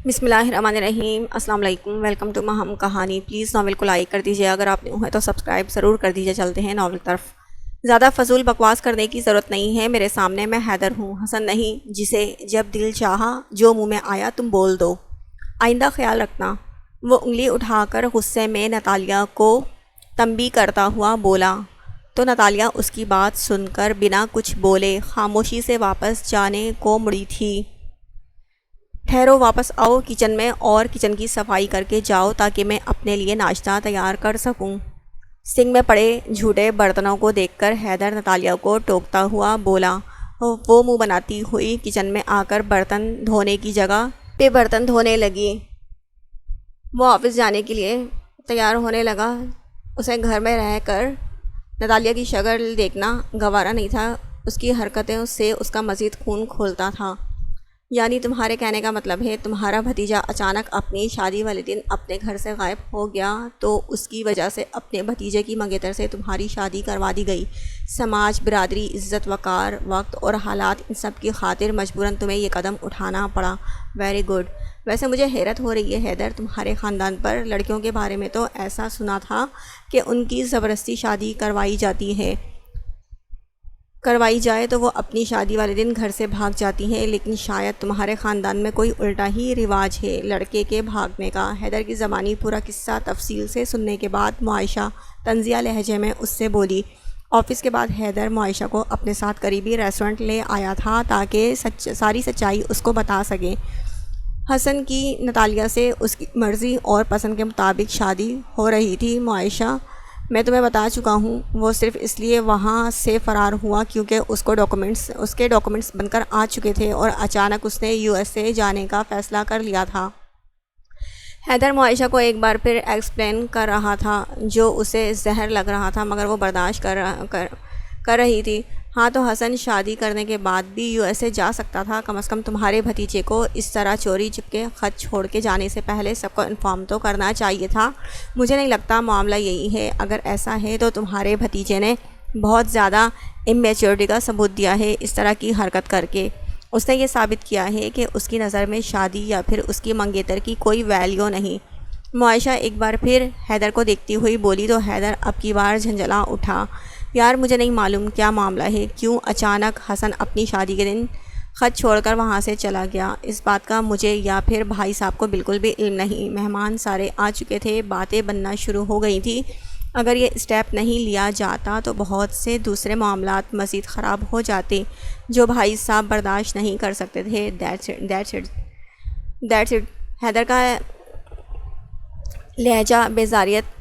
بسم اللہ الرحمن الرحیم۔ السلام علیکم، ویلکم ٹو مہم کہانی۔ پلیز ناول کو لائک کر دیجیے، اگر آپ نے تو سبسکرائب ضرور کر دیجیے۔ چلتے ہیں ناول کی طرف۔ زیادہ فضول بکواس کرنے کی ضرورت نہیں ہے، میرے سامنے میں حیدر ہوں، حسن نہیں جسے جب دل چاہا جو منہ میں آیا تم بول دو۔ آئندہ خیال رکھنا۔ وہ انگلی اٹھا کر غصے میں نتالیہ کو تنبیہ کرتا ہوا بولا تو نتالیہ اس کی بات سن کر بنا کچھ بولے خاموشی سے واپس جانے کو مڑی تھی۔ ٹھہرو، واپس آؤ کچن میں اور کچن کی صفائی کر کے جاؤ تاکہ میں اپنے لیے ناشتہ تیار کر سکوں۔ سنک میں پڑے جھوٹے برتنوں کو دیکھ کر حیدر نتالیہ کو ٹوکتا ہوا بولا۔ وہ منہ بناتی ہوئی کچن میں آ کر برتن دھونے کی جگہ پہ برتن دھونے لگی۔ وہ آفس جانے کے لیے تیار ہونے لگا۔ اسے گھر میں رہ کر نتالیہ کی شکل دیکھنا گوارا نہیں تھا۔ اس کی حرکتوں سے اس کا مزید خون کھولتا تھا۔ یعنی تمہارے کہنے کا مطلب ہے تمہارا بھتیجا اچانک اپنی شادی والے دن اپنے گھر سے غائب ہو گیا تو اس کی وجہ سے اپنے بھتیجے کی منگیتر سے تمہاری شادی کروا دی گئی۔ سماج، برادری، عزت، وقار، وقت اور حالات، ان سب کی خاطر مجبوراً تمہیں یہ قدم اٹھانا پڑا۔ Very good. ویسے مجھے حیرت ہو رہی ہے حیدر، تمہارے خاندان پر لڑکیوں کے بارے میں تو ایسا سنا تھا کہ ان کی زبردستی شادی کروائی جائے تو وہ اپنی شادی والے دن گھر سے بھاگ جاتی ہیں، لیکن شاید تمہارے خاندان میں کوئی الٹا ہی رواج ہے لڑکے کے بھاگنے کا۔ حیدر کی زبانی پورا قصہ تفصیل سے سننے کے بعد معائشہ طنزیہ لہجے میں اس سے بولی۔ آفس کے بعد حیدر معائشہ کو اپنے ساتھ قریبی ریسٹورنٹ لے آیا تھا تاکہ ساری سچائی اس کو بتا سکے۔ حسن کی نتالیہ سے اس کی مرضی اور پسند کے مطابق شادی ہو رہی تھی۔ معائشہ، میں تمہیں بتا چکا ہوں، وہ صرف اس لیے وہاں سے فرار ہوا کیونکہ اس کے ڈاکومنٹس بن کر آ چکے تھے اور اچانک اس نے USA جانے کا فیصلہ کر لیا تھا۔ حیدر معائشہ کو ایک بار پھر ایکسپلین کر رہا تھا جو اسے زہر لگ رہا تھا مگر وہ برداشت کر رہی تھی۔ ہاں تو حسن شادی کرنے کے بعد بھی USA جا سکتا تھا، کم از کم تمہارے بھتیجے کو اس طرح چوری چپکے خط چھوڑ کے جانے سے پہلے سب کو انفارم تو کرنا چاہیے تھا۔ مجھے نہیں لگتا معاملہ یہی ہے، اگر ایسا ہے تو تمہارے بھتیجے نے بہت زیادہ امیچورٹی کا ثبوت دیا ہے اس طرح کی حرکت کر کے۔ اس نے یہ ثابت کیا ہے کہ اس کی نظر میں شادی یا پھر اس کی منگیتر کی کوئی ویلیو نہیں۔ معائشہ ایک بار پھر حیدر کو دیکھتی ہوئی بولی تو حیدر اب کی بار جھنجھلا اٹھا۔ یار مجھے نہیں معلوم کیا معاملہ ہے، کیوں اچانک حسن اپنی شادی کے دن خط چھوڑ کر وہاں سے چلا گیا، اس بات کا مجھے یا پھر بھائی صاحب کو بالکل بھی علم نہیں۔ مہمان سارے آ چکے تھے، باتیں بننا شروع ہو گئی تھی۔ اگر یہ اسٹیپ نہیں لیا جاتا تو بہت سے دوسرے معاملات مزید خراب ہو جاتے جو بھائی صاحب برداشت نہیں کر سکتے تھے۔ That's it. حیدر کا لہجہ بیزاریت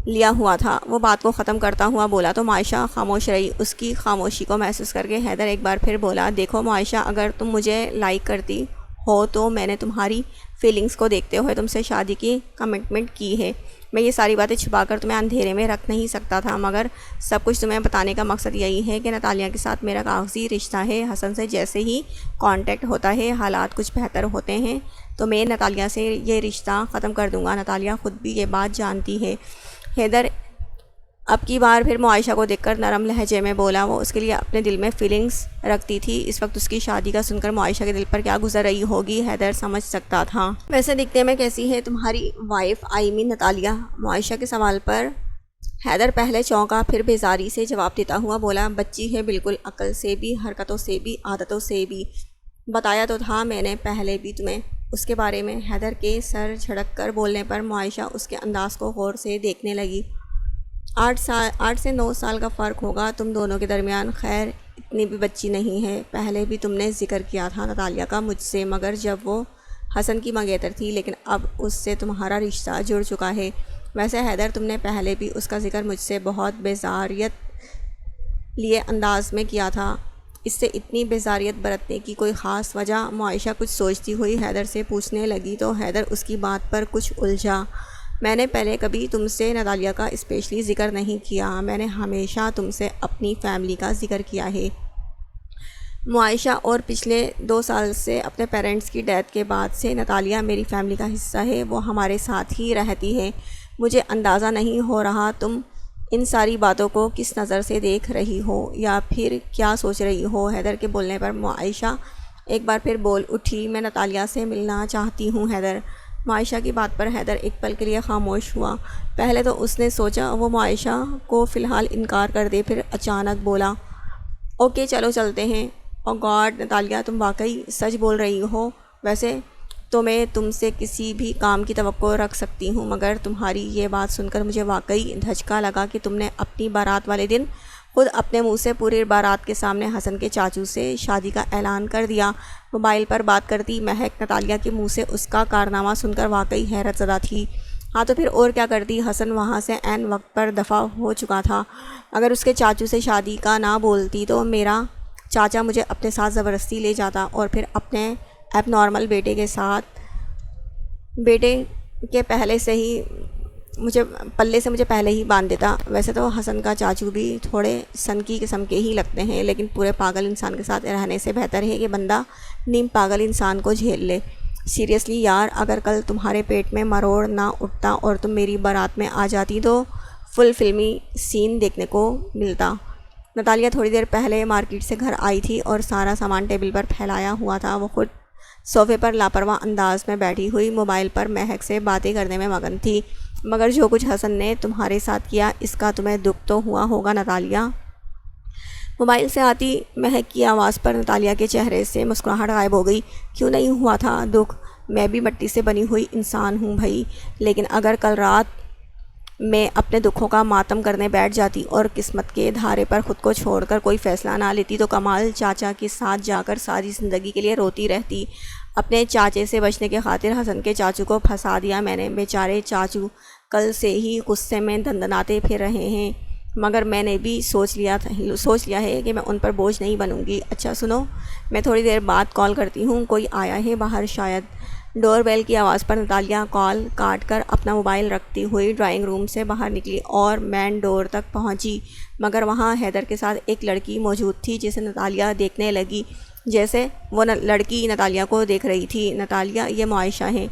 لیا ہوا تھا۔ وہ بات کو ختم کرتا ہوا بولا تو معائشہ خاموش رہی۔ اس کی خاموشی کو محسوس کر کے حیدر ایک بار پھر بولا، دیکھو معائشہ، اگر تم مجھے لائک کرتی ہو تو میں نے تمہاری فیلنگز کو دیکھتے ہوئے تم سے شادی کی کمٹمنٹ کی ہے۔ میں یہ ساری باتیں چھپا کر تمہیں اندھیرے میں رکھ نہیں سکتا تھا، مگر سب کچھ تمہیں بتانے کا مقصد یہی ہے کہ نتالیہ کے ساتھ میرا کاغذی رشتہ ہے۔ حسن سے جیسے ہی کانٹیکٹ ہوتا ہے، حالات کچھ بہتر ہوتے ہیں تو میں نتالیہ سے یہ رشتہ ختم کر دوں گا۔ نتالیہ خود بھی یہ بات جانتی ہے۔ حیدر اب کی بار پھر معائشہ کو دیکھ کر نرم لہجے میں بولا۔ وہ اس کے لیے اپنے دل میں فیلنگز رکھتی تھی۔ اس وقت اس کی شادی کا سن کر معائشہ کے دل پر کیا گزر رہی ہوگی حیدر سمجھ سکتا تھا۔ ویسے دکھنے میں کیسی ہے تمہاری وائف، نتالیہ؟ معائشہ کے سوال پر حیدر پہلے چونکا پھر بیزاری سے جواب دیتا ہوا بولا، بچی ہے بالکل، عقل سے بھی، حرکتوں سے بھی، عادتوں سے بھی۔ بتایا تو تھا میں نے پہلے بھی تمہیں اس کے بارے میں۔ حیدر کے سر جھٹک کر بولنے پر معائشہ اس کے انداز کو غور سے دیکھنے لگی۔ 8 سے 9 سال کا فرق ہوگا تم دونوں کے درمیان۔ خیر اتنی بھی بچی نہیں ہے، پہلے بھی تم نے ذکر کیا تھا نتالیہ کا مجھ سے، مگر جب وہ حسن کی منگیتر تھی، لیکن اب اس سے تمہارا رشتہ جڑ چکا ہے۔ ویسے حیدر تم نے پہلے بھی اس کا ذکر مجھ سے بہت بیزاریت لیے انداز میں کیا تھا، اس سے اتنی بیزاریت برتنے کی کوئی خاص وجہ؟ معائشہ کچھ سوچتی ہوئی حیدر سے پوچھنے لگی تو حیدر اس کی بات پر کچھ الجھا۔ میں نے پہلے کبھی تم سے نتالیہ کا اسپیشلی ذکر نہیں کیا، میں نے ہمیشہ تم سے اپنی فیملی کا ذکر کیا ہے۔ معائشہ، اور پچھلے 2 سال سے اپنے پیرنٹس کی ڈیتھ کے بعد سے نتالیہ میری فیملی کا حصہ ہے، وہ ہمارے ساتھ ہی رہتی ہے۔ مجھے اندازہ نہیں ہو رہا تم ان ساری باتوں کو کس نظر سے دیکھ رہی ہو یا پھر کیا سوچ رہی ہو۔ حیدر کے بولنے پر معائشہ ایک بار پھر بول اٹھی، میں نتالیہ سے ملنا چاہتی ہوں حیدر۔ معائشہ کی بات پر حیدر ایک پل کے لیے خاموش ہوا۔ پہلے تو اس نے سوچا وہ معائشہ کو فی الحال انکار کر دے، پھر اچانک بولا اوکے چلو چلتے ہیں۔ او گاڈ نتالیہ، تم واقعی سچ بول رہی ہو؟ ویسے تو میں تم سے کسی بھی کام کی توقع رکھ سکتی ہوں، مگر تمہاری یہ بات سن کر مجھے واقعی دھچکا لگا کہ تم نے اپنی بارات والے دن خود اپنے منہ سے پوری بارات کے سامنے حسن کے چاچو سے شادی کا اعلان کر دیا۔ موبائل پر بات کرتی مہک نتالیہ کے منہ سے اس کا کارنامہ سن کر واقعی حیرت زدہ تھی۔ ہاں تو پھر اور کیا کرتی، حسن وہاں سے عین وقت پر دفع ہو چکا تھا۔ اگر اس کے چاچو سے شادی کا نہ بولتی تو میرا چاچا مجھے اپنے ساتھ زبردستی لے جاتا اور پھر اپنے ایب نارمل بیٹے کے پہلے سے ہی مجھے پہلے ہی باندھ دیتا۔ ویسے تو حسن کا چاچو بھی تھوڑے سنکی قسم کے ہی لگتے ہیں، لیکن پورے پاگل انسان کے ساتھ رہنے سے بہتر ہے کہ بندہ نیم پاگل انسان کو جھیل لے۔ سیریسلی یار، اگر کل تمہارے پیٹ میں مروڑ نہ اٹھتا اور تم میری بارات میں آ جاتی تو فل فلمی سین دیکھنے کو ملتا۔ نتالیہ تھوڑی دیر پہلے مارکیٹ سے گھر آئی تھی اور سارا سامان ٹیبل پر پھیلایا ہوا تھا۔ وہ خود صوفے پر لاپرواہ انداز میں بیٹھی ہوئی موبائل پر مہک سے باتیں کرنے میں مگن تھی۔ مگر جو کچھ حسن نے تمہارے ساتھ کیا اس کا تمہیں دکھ تو ہوا ہوگا نتالیہ؟ موبائل سے آتی مہک کی آواز پر نتالیہ کے چہرے سے مسکراہٹ غائب ہو گئی۔ کیوں نہیں ہوا تھا دکھ؟ میں بھی مٹی سے بنی ہوئی انسان ہوں بھائی، لیکن اگر کل رات میں اپنے دکھوں کا ماتم کرنے بیٹھ جاتی اور قسمت کے دھارے پر خود کو چھوڑ کر کوئی فیصلہ نہ لیتی تو کمال چاچا کے ساتھ جا کر ساری زندگی کے لیے روتی رہتی۔ اپنے چاچے سے بچنے کے خاطر حسن کے چاچو کو پھنسا دیا میں نے۔ بیچارے چاچو کل سے ہی غصے میں دندناتے پھر رہے ہیں، مگر میں نے بھی سوچ لیا ہے کہ میں ان پر بوجھ نہیں بنوں گی۔ اچھا سنو، میں تھوڑی دیر بعد کال کرتی ہوں، کوئی آیا ہے باہر شاید۔ ڈور بیل کی آواز پر نتالیہ کال کاٹ کر اپنا موبائل رکھتی ہوئی ڈرائنگ روم سے باہر نکلی اور مین ڈور تک پہنچی، مگر وہاں حیدر کے ساتھ ایک لڑکی موجود تھی جسے نتالیہ دیکھنے لگی جیسے وہ لڑکی نتالیہ کو دیکھ رہی تھی۔ نتالیہ، یہ معائشہ ہے۔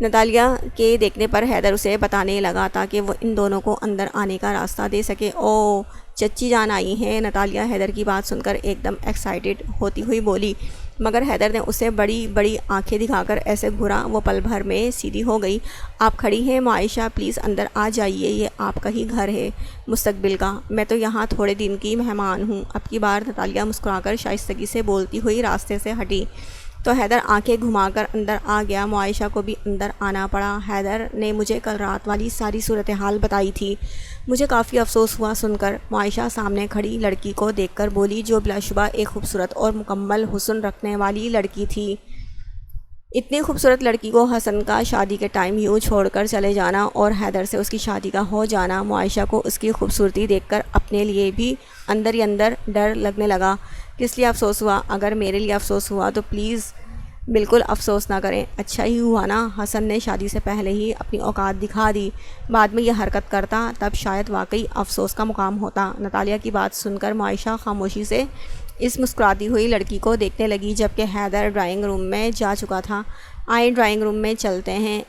نتالیہ کے دیکھنے پر حیدر اسے بتانے لگا تاکہ وہ ان دونوں کو اندر آنے کا راستہ دے سکے۔ او چچی جان آئی ہیں؟ نتالیہ حیدر کی بات سن کر ایک دم ایکسائٹڈ ہوتی ہوئی بولی، مگر حیدر نے اسے بڑی بڑی آنکھیں دکھا کر ایسے گھورا وہ پل بھر میں سیدھی ہو گئی۔ آپ کھڑی ہیں معائشہ، پلیز اندر آ جائیے، یہ آپ کا ہی گھر ہے مستقبل کا، میں تو یہاں تھوڑے دن کی مہمان ہوں۔ اب کی بار نتالیہ مسکرا کر شائستگی سے بولتی ہوئی راستے سے ہٹی تو حیدر آنکھیں گھما کر اندر آ گیا۔ معائشہ کو بھی اندر آنا پڑا۔ حیدر نے مجھے کل رات والی ساری صورتحال بتائی تھی، مجھے کافی افسوس ہوا سن کر، معائشہ سامنے کھڑی لڑکی کو دیکھ کر بولی، جو بلا شبہ ایک خوبصورت اور مکمل حسن رکھنے والی لڑکی تھی۔ اتنی خوبصورت لڑکی کو حسن کا شادی کے ٹائم یوں چھوڑ کر چلے جانا اور حیدر سے اس کی شادی کا ہو جانا، معائشہ کو اس کی خوبصورتی دیکھ کر اپنے لیے بھی اندر ہی اندر ڈر لگنے لگا۔ کس لیے افسوس ہوا؟ اگر میرے لیے افسوس ہوا تو پلیز بالکل افسوس نہ کریں۔ اچھا ہی ہوا نا حسن نے شادی سے پہلے ہی اپنی اوقات دکھا دی، بعد میں یہ حرکت کرتا تب شاید واقعی افسوس کا مقام ہوتا۔ نتالیہ کی بات سن کر معائشہ خاموشی سے اس مسکراتی ہوئی لڑکی کو دیکھنے لگی جبکہ حیدر ڈرائنگ روم میں جا چکا تھا۔ آئیں ڈرائنگ روم میں چلتے ہیں،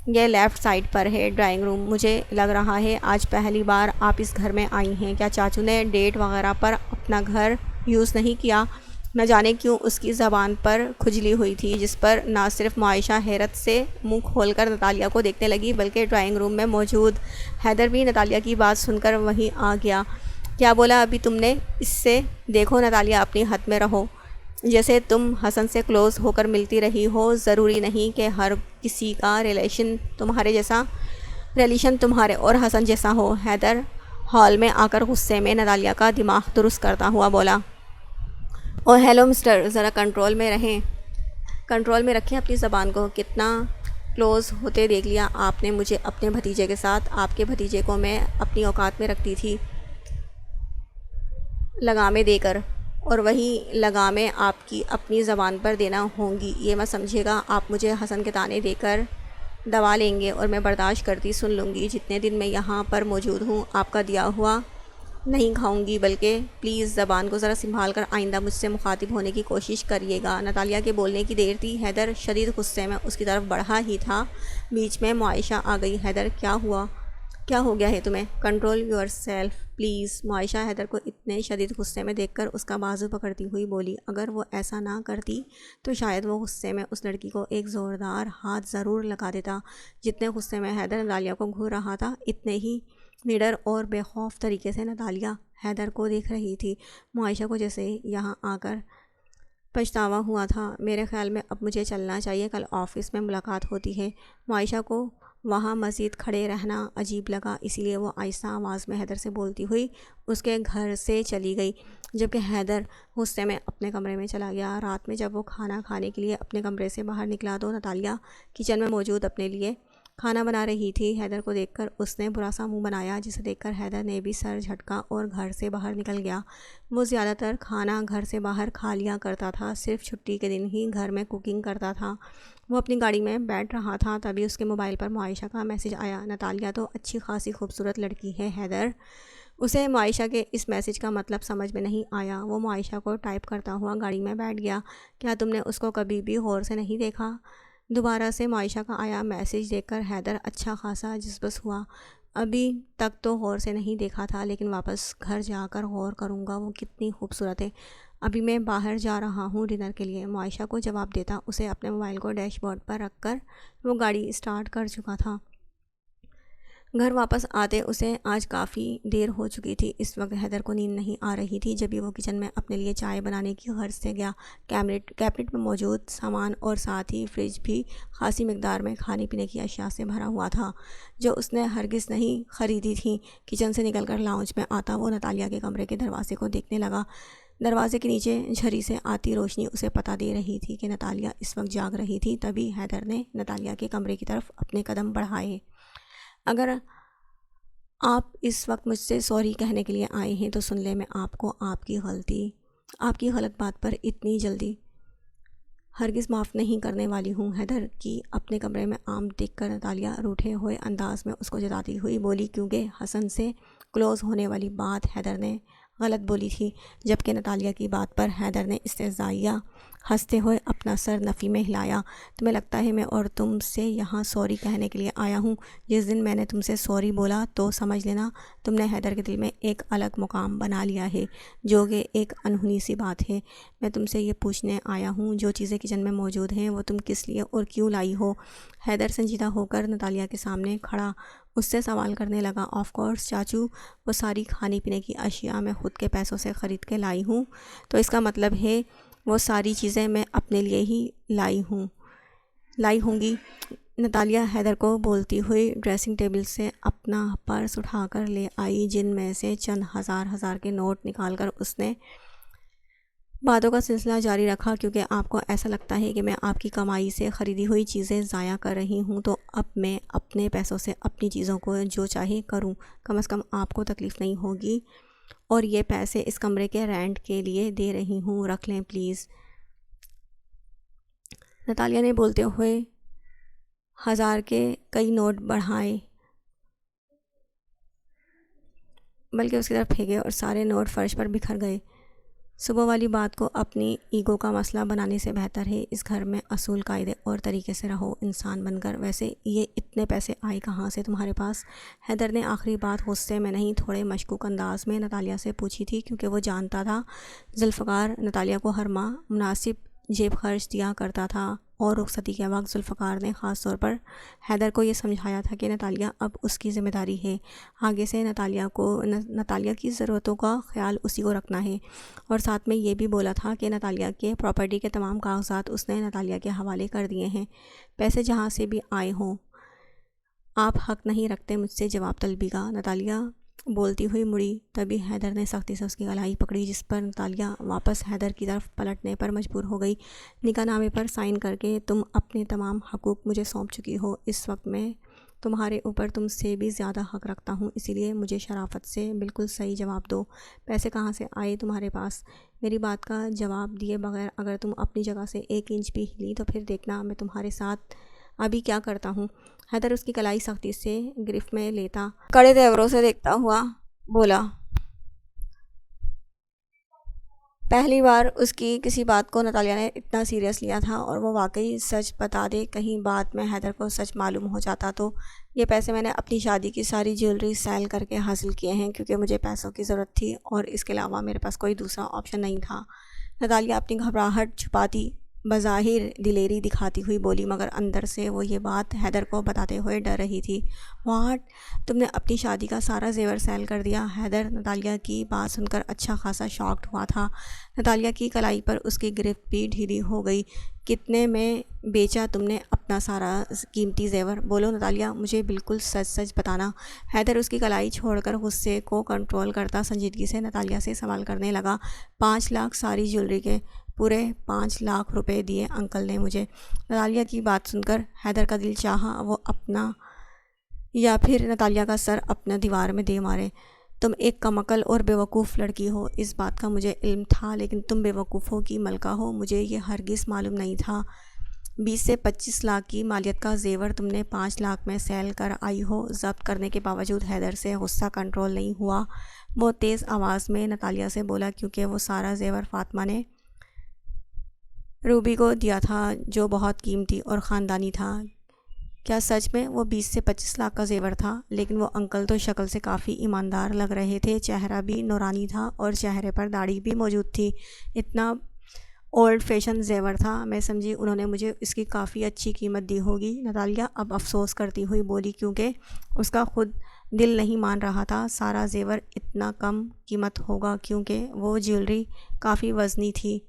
یہ لیفٹ سائڈ پر ہے ڈرائنگ روم۔ مجھے لگ رہا ہے آج پہلی بار آپ اس گھر میں آئی ہیں، کیا چاچو نے ڈیٹ وغیرہ پر اپنا گھر یوز نہیں کیا؟ نہ جانے کیوں اس کی زبان پر کھجلی ہوئی تھی، جس پر نہ صرف معائشہ حیرت سے منہ کھول کر نتالیہ کو دیکھنے لگی بلکہ ڈرائنگ روم میں موجود حیدر بھی نتالیہ کی بات سن کر وہیں آ گیا۔ کیا بولا ابھی تم نے؟ اس سے دیکھو نتالیہ، اپنی حد میں رہو، جیسے تم حسن سے کلوز ہو کر ملتی رہی ہو ضروری نہیں کہ ہر کسی کا ریلیشن تمہارے اور حسن جیسا ہو۔ حیدر ہال میں آ کر غصے میں نتالیہ کا دماغ درست کرتا ہوا بولا، او ہیلو مسٹر، ذرا کنٹرول میں رکھیں اپنی زبان کو۔ کتنا کلوز ہوتے دیکھ لیا آپ نے مجھے اپنے بھتیجے کے ساتھ، آپ کے بھتیجے کو میں اپنی اوقات میں رکھتی تھی لگامیں دے کر، اور وہی لگامیں آپ کی اپنی زبان پر دینا ہوں گی۔ یہ مت سمجھے گا آپ مجھے حسن کے تانے دے کر دبا لیں گے اور میں برداشت کرتی سن لوں گی۔ جتنے دن میں یہاں پر موجود ہوں آپ کا دیا ہوا نہیں کھاؤں گی، بلکہ پلیز زبان کو ذرا سنبھال کر آئندہ مجھ سے مخاطب ہونے کی کوشش کریے گا۔ نتالیہ کے بولنے کی دیر تھی، حیدر شدید غصے میں اس کی طرف بڑھا ہی تھا، بیچ میں معائشہ آ گئی۔ حیدر کیا ہوا؟ کیا ہو گیا ہے تمہیں؟ Control yourself please. معائشہ حیدر کو اتنے اتنے شدید غصے میں دیکھ کر اس کا بازو پکڑتی ہوئی بولی، اگر وہ ایسا نہ کرتی تو شاید وہ غصے میں اس لڑکی کو ایک زوردار ہاتھ ضرور لگا دیتا۔ جتنے غصے میں حیدر نتالیہ کو گھور رہا تھا، اتنے ہی نڈر اور بے خوف طریقے سے نتالیہ حیدر کو دیکھ رہی تھی۔ معائشہ کو جیسے یہاں آ کر پچھتاوا ہوا تھا۔ میرے خیال میں اب مجھے چلنا چاہیے، کل آفس میں ملاقات ہوتی ہے۔ معائشہ کو وہاں مزید کھڑے رہنا عجیب لگا، اسی لیے وہ آہستہ آواز میں حیدر سے بولتی ہوئی اس کے گھر سے چلی گئی، جبکہ حیدر غصے میں اپنے کمرے میں چلا گیا۔ رات میں جب وہ کھانا کھانے کے لیے اپنے کمرے سے باہر نکلا تو نتالیہ کچن میں موجود اپنے لیے کھانا بنا رہی تھی۔ حیدر کو دیکھ کر اس نے برا سا منہ بنایا، جسے دیکھ کر حیدر نے بھی سر جھٹکا اور گھر سے باہر نکل گیا۔ وہ زیادہ تر کھانا گھر سے باہر کھا لیا کرتا تھا، صرف چھٹی کے دن ہی گھر میں کوکنگ کرتا تھا۔ وہ اپنی گاڑی میں بیٹھ رہا تھا، تبھی اس کے موبائل پر معائشہ کا میسج آیا، نتالیہ تو اچھی خاصی خوبصورت لڑکی ہے حیدر۔ اسے معائشہ کے اس میسج کا مطلب سمجھ میں نہیں آیا۔ وہ معائشہ کو ٹائپ کرتا ہوا گاڑی میں بیٹھ گیا۔ کیا تم نے اس کو کبھی بھی غور سے نہیں دیکھا؟ دوبارہ سے معائشہ کا آیا میسج دیکھ کر حیدر اچھا خاصا جذبس ہوا۔ ابھی تک تو غور سے نہیں دیکھا تھا، لیکن واپس گھر جا کر غور کروں گا، وہ کتنی خوبصورت ہے۔ ابھی میں باہر جا رہا ہوں ڈنر کے لیے، معائشہ کو جواب دیتا اسے اپنے موبائل کو ڈیش بورڈ پر رکھ کر وہ گاڑی اسٹارٹ کر چکا تھا۔ گھر واپس آتے اسے آج کافی دیر ہو چکی تھی۔ اس وقت حیدر کو نیند نہیں آ رہی تھی، جبھی وہ کچن میں اپنے لیے چائے بنانے کی غرض سے گیا۔ کیبنٹ میں موجود سامان اور ساتھ ہی فریج بھی خاصی مقدار میں کھانے پینے کی اشیاء سے بھرا ہوا تھا، جو اس نے ہرگز نہیں خریدی تھی۔ کچن سے نکل کر لاؤنج میں آتا وہ نتالیہ کے کمرے کے دروازے کو دیکھنے لگا۔ دروازے کے نیچے جھری سے آتی روشنی اسے پتہ دے رہی تھی کہ نتالیہ اس وقت جاگ رہی تھی۔ تبھی حیدر نے نتالیہ کے کمرے کی طرف اپنے قدم بڑھائے۔ اگر آپ اس وقت مجھ سے سوری کہنے کے لیے آئے ہیں تو سن لیں، میں آپ کو آپ کی غلط بات پر اتنی جلدی ہرگز معاف نہیں کرنے والی ہوں۔ حیدر کی اپنے کمرے میں آمد دیکھ کر نتالیہ روٹھے ہوئے انداز میں اس کو جتاتی ہوئی بولی، کیونکہ حسن سے کلوز ہونے والی بات حیدر نے غلط بولی تھی، جبکہ نتالیہ کی بات پر حیدر نے استہزائیہ ہنستے ہوئے اپنا سر نفی میں ہلایا۔ تمہیں لگتا ہے میں اور تم سے یہاں سوری کہنے کے لیے آیا ہوں؟ جس دن میں نے تم سے سوری بولا تو سمجھ لینا تم نے حیدر کے دل میں ایک الگ مقام بنا لیا ہے، جو کہ ایک انہونی سی بات ہے۔ میں تم سے یہ پوچھنے آیا ہوں، جو چیزیں کچن میں موجود ہیں وہ تم کس لیے اور کیوں لائی ہو؟ حیدر سنجیدہ ہو کر نتالیہ کے سامنے کھڑا اس سے سوال کرنے لگا۔ آف کورس چاچو، وہ ساری کھانے پینے کی اشیاء میں خود کے پیسوں سے خرید کے لائی ہوں، تو اس کا مطلب ہے وہ ساری چیزیں میں اپنے لیے ہی لائی ہوں گی۔ نتالیہ حیدر کو بولتی ہوئی ڈریسنگ ٹیبل سے اپنا پرس اٹھا کر لے آئی، جن میں سے چند ہزار کے نوٹ نکال کر اس نے باتوں کا سلسلہ جاری رکھا۔ کیونکہ آپ کو ایسا لگتا ہے کہ میں آپ کی کمائی سے خریدی ہوئی چیزیں ضائع کر رہی ہوں، تو اب میں اپنے پیسوں سے اپنی چیزوں کو جو چاہے کروں، کم از کم آپ کو تکلیف نہیں ہوگی۔ اور یہ پیسے اس کمرے کے رینٹ کے لیے دے رہی ہوں، رکھ لیں پلیز۔ نتالیہ نے بولتے ہوئے 1000 کے کئی نوٹ بڑھائے، بلکہ اس کی طرف پھینکے اور سارے نوٹ فرش پر بکھر گئے۔ صبح والی بات کو اپنی ایگو کا مسئلہ بنانے سے بہتر ہے اس گھر میں اصول قاعدے اور طریقے سے رہو انسان بن کر۔ ویسے یہ اتنے پیسے آئے کہاں سے تمہارے پاس؟ حیدر نے آخری بات غصے میں نہیں، تھوڑے مشکوک انداز میں نتالیہ سے پوچھی تھی، کیونکہ وہ جانتا تھا ذوالفقار نتالیہ کو ہر ماہ مناسب جیب خرچ دیا کرتا تھا، اور رخصتی کے وقت ذوالفقار نے خاص طور پر حیدر کو یہ سمجھایا تھا کہ نتالیہ اب اس کی ذمہ داری ہے، آگے سے نتالیہ کی ضرورتوں کا خیال اسی کو رکھنا ہے، اور ساتھ میں یہ بھی بولا تھا کہ نتالیہ کے پراپرٹی کے تمام کاغذات اس نے نتالیہ کے حوالے کر دیے ہیں۔ پیسے جہاں سے بھی آئے ہوں، آپ حق نہیں رکھتے مجھ سے جواب طلبی کا۔ نتالیہ بولتی ہوئی مڑی، تبھی حیدر نے سختی سے اس کی کلائی پکڑی، جس پر نتالیہ واپس حیدر کی طرف پلٹنے پر مجبور ہو گئی۔ نکاح نامے پر سائن کر کے تم اپنے تمام حقوق مجھے سونپ چکی ہو، اس وقت میں تمہارے اوپر تم سے بھی زیادہ حق رکھتا ہوں، اسی لیے مجھے شرافت سے بالکل صحیح جواب دو، پیسے کہاں سے آئے تمہارے پاس؟ میری بات کا جواب دیے بغیر اگر تم اپنی جگہ سے 1 انچ بھی ہلی تو پھر دیکھنا میں تمہارے ساتھ ابھی کیا کرتا ہوں۔ حیدر اس کی کلائی سختی سے گرفت میں لیتا کڑے تیوروں سے دیکھتا ہوا بولا، پہلی بار اس کی کسی بات کو نتالیہ نے اتنا سیریس لیا تھا، اور وہ واقعی سچ بتا دے، کہیں بعد میں حیدر کو سچ معلوم ہو جاتا تو۔ یہ پیسے میں نے اپنی شادی کی ساری جیولری سیل کر کے حاصل کیے ہیں، کیونکہ مجھے پیسوں کی ضرورت تھی اور اس کے علاوہ میرے پاس کوئی دوسرا آپشن نہیں تھا۔ نتالیہ اپنی گھبراہٹ چھپاتی بظاہر دلیری دکھاتی ہوئی بولی، مگر اندر سے وہ یہ بات حیدر کو بتاتے ہوئے ڈر رہی تھی۔ واٹ، تم نے اپنی شادی کا سارا زیور سیل کر دیا؟ حیدر نتالیہ کی بات سن کر اچھا خاصا شاکڈ ہوا تھا۔ نتالیہ کی کلائی پر اس کی گرفت بھی ڈھیلی ہو گئی۔ کتنے میں بیچا تم نے اپنا سارا قیمتی زیور؟ بولو نتالیہ، مجھے بالکل سچ سچ بتانا۔ حیدر اس کی کلائی چھوڑ کر غصے کو کنٹرول کرتا سنجیدگی سے نتالیہ سے سوال کرنے لگا۔ 5 لاکھ ساری جیولری کے، پورے 5 لاکھ روپے دیے انکل نے مجھے۔ نتالیہ کی بات سن کر حیدر کا دل چاہا وہ اپنا یا پھر نتالیہ کا سر اپنا دیوار میں دے مارے۔ تم ایک کمعقل اور بیوقوف لڑکی ہو، اس بات کا مجھے علم تھا، لیکن تم بیوقوفوں کی ملکہ ہو، مجھے یہ ہرگز معلوم نہیں تھا۔ 20 سے 25 لاکھ کی مالیت کا زیور تم نے 5 لاکھ میں سیل کر آئی ہو۔ ضبط کرنے کے باوجود حیدر سے غصہ کنٹرول نہیں ہوا۔ وہ تیز آواز میں نتالیہ سے بولا، کیونکہ وہ سارا زیور فاطمہ نے روبی کو دیا تھا، جو بہت قیمتی اور خاندانی تھا۔ کیا سچ میں وہ 20 سے 25 لاکھ کا زیور تھا؟ لیکن وہ انکل تو شکل سے کافی ایماندار لگ رہے تھے، چہرہ بھی نورانی تھا اور چہرے پر داڑھی بھی موجود تھی۔ اتنا اولڈ فیشن زیور تھا، میں سمجھی انہوں نے مجھے اس کی کافی اچھی قیمت دی ہوگی۔ نتالیہ اب افسوس کرتی ہوئی بولی، کیونکہ اس کا خود دل نہیں مان رہا تھا سارا زیور اتنا کم قیمت ہوگا، کیونکہ وہ جیولری کافی وزنی تھی۔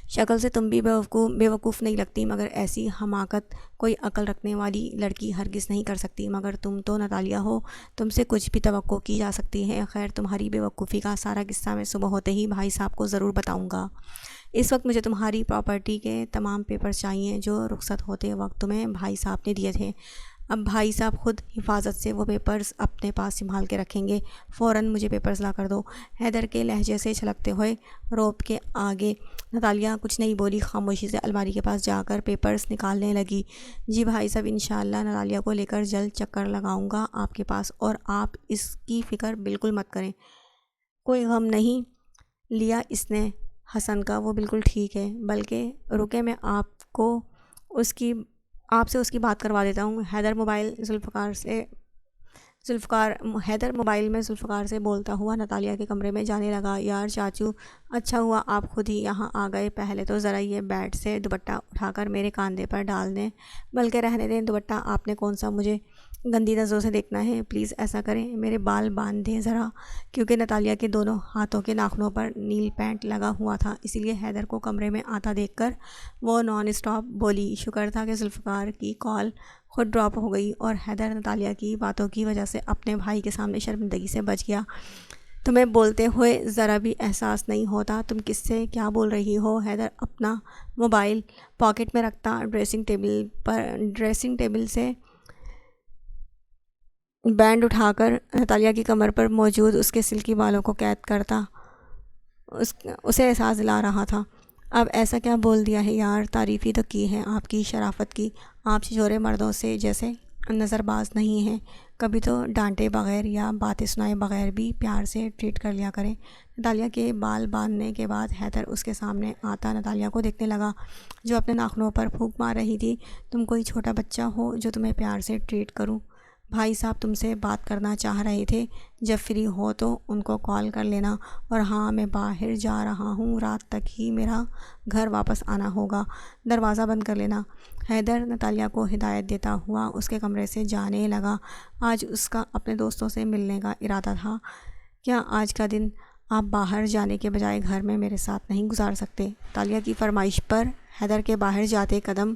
شکل سے تم بھی بیوقوف نہیں لگتی، مگر ایسی حماقت کوئی عقل رکھنے والی لڑکی ہرگز نہیں کر سکتی۔ مگر تم تو نتالیہ ہو، تم سے کچھ بھی توقع کی جا سکتی ہے۔ خیر، تمہاری بیوقوفی کا سارا قصہ میں صبح ہوتے ہی بھائی صاحب کو ضرور بتاؤں گا۔ اس وقت مجھے تمہاری پراپرٹی کے تمام پیپرز چاہیے، جو رخصت ہوتے وقت تمہیں بھائی صاحب نے دیے تھے۔ اب بھائی صاحب خود حفاظت سے وہ پیپرز اپنے پاس سنبھال کے رکھیں گے۔ فوراً مجھے پیپرز لا کر دو۔ حیدر کے لہجے سے چھلکتے ہوئے روپ کے آگے نتالیہ کچھ نہیں بولی، خاموشی سے الماری کے پاس جا کر پیپرز نکالنے لگی۔ جی بھائی صاحب، انشاءاللہ نتالیہ کو لے کر جلد چکر لگاؤں گا آپ کے پاس، اور آپ اس کی فکر بالکل مت کریں۔ کوئی غم نہیں لیا اس نے حسن کا، وہ بالکل ٹھیک ہے۔ بلکہ رکے، میں آپ سے اس کی بات کروا دیتا ہوں۔ حیدر موبائل میں ذوالفقار سے بولتا ہوا نتالیہ کے کمرے میں جانے لگا۔ یار چاچو، اچھا ہوا آپ خود ہی یہاں آ گئے۔ پہلے تو ذرا یہ بیڈ سے دوپٹہ اٹھا کر میرے کاندھے پر ڈال دیں، بلکہ رہنے دیں دوپٹہ، آپ نے کون سا مجھے گندی نظروں سے دیکھنا ہے؟ پلیز ایسا کریں، میرے بال باندھ دیں ذرا، کیونکہ نتالیہ کے دونوں ہاتھوں کے ناخنوں پر نیل پینٹ لگا ہوا تھا، اسی لیے حیدر کو کمرے میں آتا دیکھ کر وہ نان اسٹاپ بولی۔ شکر تھا کہ ذوالفقار کی کال خود ڈراپ ہو گئی اور حیدر نتالیہ کی باتوں کی وجہ سے اپنے بھائی کے سامنے شرمندگی سے بچ گیا۔ تمہیں بولتے ہوئے ذرا بھی احساس نہیں ہوتا تم کس سے کیا بول رہی ہو؟ حیدر اپنا موبائل پاکٹ میں رکھتا ڈریسنگ ٹیبل سے بینڈ اٹھا کر نتالیہ کی کمر پر موجود اس کے سلکی بالوں کو قید کرتا اسے احساس دلا رہا تھا۔ اب ایسا کیا بول دیا ہے یار؟ تعریف ہی تو کی ہے آپ کی شرافت کی۔ آپ چھچورے مردوں سے جیسے نظر باز نہیں ہیں، کبھی تو ڈانٹے بغیر یا باتیں سنائے بغیر بھی پیار سے ٹریٹ کر لیا کریں۔ نتالیہ کے بال باندھنے کے بعد حیدر اس کے سامنے آتا نتالیہ کو دیکھنے لگا، جو اپنے ناخنوں پر پھونک مار رہی تھی۔ تم کوئی چھوٹا بچہ ہو جو تمہیں پیار سے ٹریٹ کروں؟ بھائی صاحب تم سے بات کرنا چاہ رہے تھے، جب فری ہو تو ان کو کال کر لینا۔ اور ہاں، میں باہر جا رہا ہوں، رات تک ہی میرا گھر واپس آنا ہوگا، دروازہ بند کر لینا۔ حیدر نتالیہ کو ہدایت دیتا ہوا اس کے کمرے سے جانے لگا۔ آج اس کا اپنے دوستوں سے ملنے کا ارادہ تھا۔ کیا آج کا دن آپ باہر جانے کے بجائے گھر میں میرے ساتھ نہیں گزار سکتے؟ نتالیہ کی فرمائش پر حیدر کے باہر جاتے قدم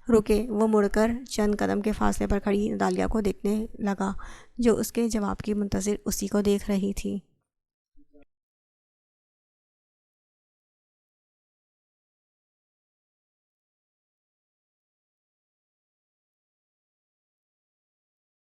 رکے۔ وہ مڑ کر چند قدم کے فاصلے پر کھڑی نتالیہ کو دیکھنے لگا، جو اس کے جواب کی منتظر اسی کو دیکھ رہی تھی۔